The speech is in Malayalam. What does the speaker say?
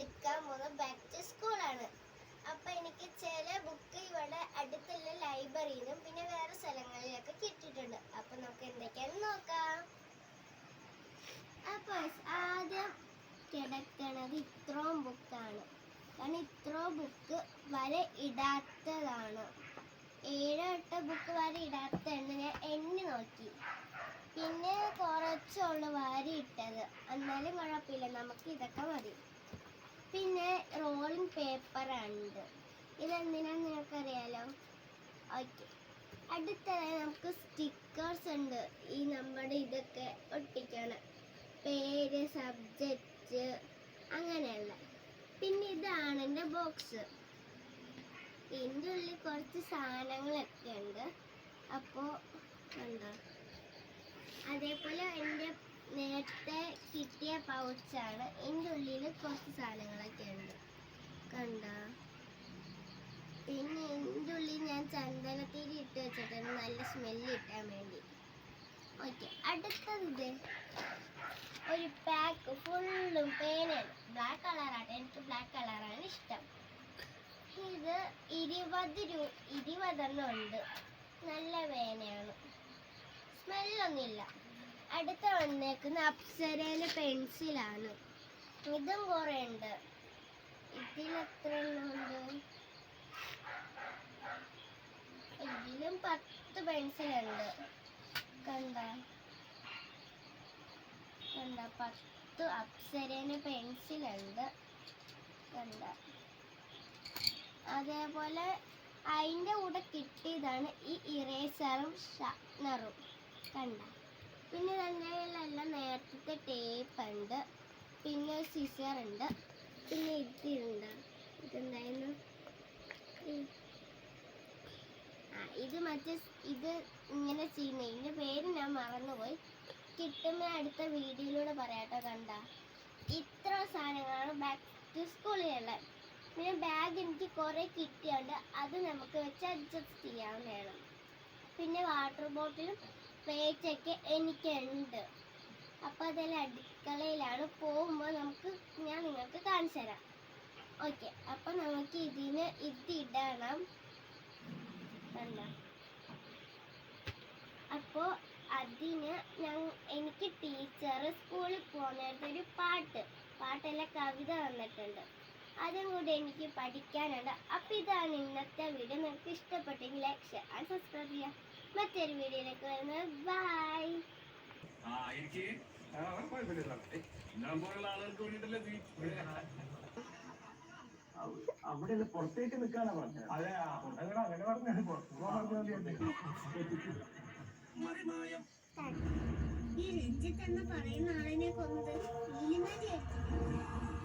എടുക്കാൻ പോകുന്നത് ബാക്ക് ടു സ്കൂളാണ്. അപ്പം എനിക്ക് ചില ബുക്ക് ഇവിടെ അടുത്തുള്ള ലൈബ്രറിയിൽ നിന്നും പിന്നെ വേറെ സ്ഥലങ്ങളിലൊക്കെ കിട്ടിയിട്ടുണ്ട്. അപ്പം നമുക്ക് എന്തൊക്കെയാണെന്ന് നോക്കാം. അപ്പോൾ ആദ്യം കിടക്കണത് ഇത്രയും ബുക്കാണ്. കാരണം ഇത്രയും ബുക്ക് വരെ ഇടാത്തതാണ്. 7-8 ബുക്ക് വരെ ഇടാത്തതാണ്. ഞാൻ എണ്ണി നോക്കി. പിന്നെ കുറച്ചുള്ളു വാരി ഇട്ടത്. എന്നാലും കുഴപ്പമില്ല, നമുക്ക് ഇതൊക്കെ മതി. പിന്നെ റോളിംഗ് പേപ്പറുണ്ട്. ഇതെന്തിനാന്ന് നിങ്ങൾക്കറിയാലോ? ഓക്കെ. അടുത്തതായി നമുക്ക് സ്റ്റിക്കേഴ്സ് ഉണ്ട്. ഈ നമ്മുടെ ഇതൊക്കെ ഒട്ടിക്കണം, പേര്, സബ്ജക്റ്റ് അങ്ങനെയുള്ള. പിന്നെ ഇതാണ് എൻ്റെ ബോക്സ്. ഇതിൻ്റെ ഉള്ളിൽ കുറച്ച് സാധനങ്ങളൊക്കെ ഉണ്ട്. അപ്പോൾ കണ്ടോ, അതേപോലെ എൻ്റെ നേരത്തെ കിട്ടിയ പൗച്ചാണ്. ഇതിൻ്റെ ഉള്ളിൽ കുറച്ച് സാധനങ്ങളൊക്കെ ഉണ്ട്, കണ്ടോ. പിന്നെ ഇതിൻ്റെ ഉള്ളിൽ ഞാൻ ചന്ദനത്തിരി ഇട്ട് വെച്ചിട്ടുണ്ട്, നല്ല സ്മെല്ല് കിട്ടാൻ വേണ്ടി. ഓക്കെ. അടുത്തത് ഒരു പാക്ക് ഫുള്ളും പേനയാണ്. ബ്ലാക്ക് കളറാട്ടെ, എനിക്ക് ബ്ലാക്ക് കളറാണ് ഇഷ്ടം. ഇത് 20 ഉണ്ട്. നല്ല പേനയാണ്, സ്മെല്ലൊന്നുമില്ല. അടുത്ത വന്നേക്കുന്ന അപ്സരയിലെ പെൻസിലാണ്. ഇതും കുറേ ഉണ്ട്. ഇതിലെത്ര ഉണ്ട്? ഇതിലും 10 പെൻസിലുണ്ട്. കണ്ട 10 അപ്സരയിലെ പെൻസിലുണ്ട്. കണ്ട. അതേപോലെ അതിൻ്റെ കൂടെ കിട്ടിയതാണ് ഈ ഇറേസറും ഷാർപ്നറും. കണ്ട. പിന്നെ തന്നെയെല്ലാം നേരത്തെ ടേപ്പ് ഉണ്ട്. പിന്നെ സിസർ ഉണ്ട്. പിന്നെ ഇതുണ്ട്. ഇതെന്തായിരുന്നു? ഇത് ഇങ്ങനെ ചെയ്യുന്ന, ഇതിൻ്റെ പേര് ഞാൻ മറന്നുപോയി. കിട്ടുമ്പോൾ അടുത്ത വീഡിയോയിലൂടെ പറയാട്ടോ. കണ്ട. ഇത്ര സാധനങ്ങളാണ് ബാക്ക് ടു സ്കൂളിലുള്ള. പിന്നെ ബാഗ് എനിക്ക് കുറേ കിട്ടിയുണ്ട്. അത് നമുക്ക് വെച്ച് അഡ്ജസ്റ്റ് ചെയ്യാവുന്നതാണ്. പിന്നെ വാട്ടർ ബോട്ടിലും പേച്ചൊക്കെ എനിക്കുണ്ട്. അപ്പോൾ അതെല്ലാം അടുക്കളയിലാണ്. പോകുമ്പോൾ ഞാൻ നിങ്ങൾക്ക് കാണിച്ചു തരാം. ഓക്കെ. അപ്പം നമുക്ക് ഇതിടണം. കണ്ടോ. അപ്പോൾ അതിന് എനിക്ക് ടീച്ചർ സ്കൂളിൽ പോകുന്നിടത്തൊരു പാട്ടല്ല കവിത തന്നിട്ടുണ്ട്. അതും കൂടി എനിക്ക് പഠിക്കാനുണ്ട്. അപ്പം ഇതാണ് ഇന്നത്തെ വീഡിയോ. നിങ്ങൾക്ക് ഇഷ്ടപ്പെട്ടെങ്കിൽ ലൈക്ക്, ഷെയർ ആൻഡ് സബ്സ്ക്രൈബ് ചെയ്യാം. മറ്റൊരു വീഡിയോയിലേക്ക് വരുന്നത്. ബൈ. അവിടെ പുറത്തേക്ക് നിൽക്കാനാ പറഞ്ഞത്. അതെ, അങ്ങനെ പറഞ്ഞു. ഈ രഞ്ജിത്ത് എന്ന് പറയുന്ന ആളിനെ കൊന്നത് നീലിമേരി ആയിരിക്കും.